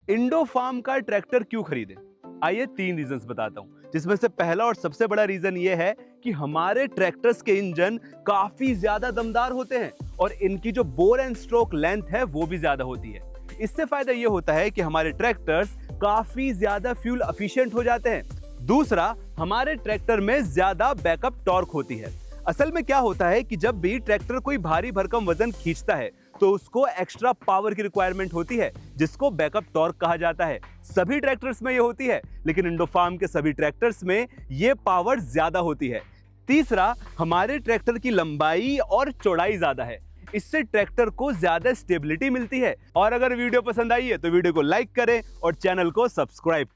इंडोफार्म का ट्रैक्टर क्यों खरीदें? आइए 3 रीजंस बताता हूं, जिसमें से पहला और सबसे बड़ा रीजन ये है कि हमारे ट्रैक्टर्स के इंजन काफी ज्यादा दमदार होते हैं और इनकी जो बोर एंड स्ट्रोक लेंथ है वो भी ज्यादा होती है। इससे फायदा ये होता है कि हमारे ट्रैक्टर्स काफी ज्यादा फ्यूल एफिशिएंट हो जाते हैं। दूसरा, हमारे ट्रैक्टर में ज्यादा बैकअप टॉर्क होती है। असल में क्या होता है कि जब भी ट्रैक्टर कोई भारी भरकम वजन खींचता है तो उसको एक्स्ट्रा पावर की रिक्वायरमेंट होती है, जिसको बैकअप टॉर्क कहा जाता है। सभी ट्रैक्टर्स में ये होती है, लेकिन इंडोफार्म के सभी ट्रैक्टर्स में ये पावर ज्यादा होती है। तीसरा, हमारे ट्रैक्टर की लंबाई और चौड़ाई ज्यादा है, इससे ट्रैक्टर को ज्यादा स्टेबिलिटी मिलती है। और अगर वीडियो पसंद आई है तो वीडियो को लाइक करें और चैनल को सब्सक्राइब करें।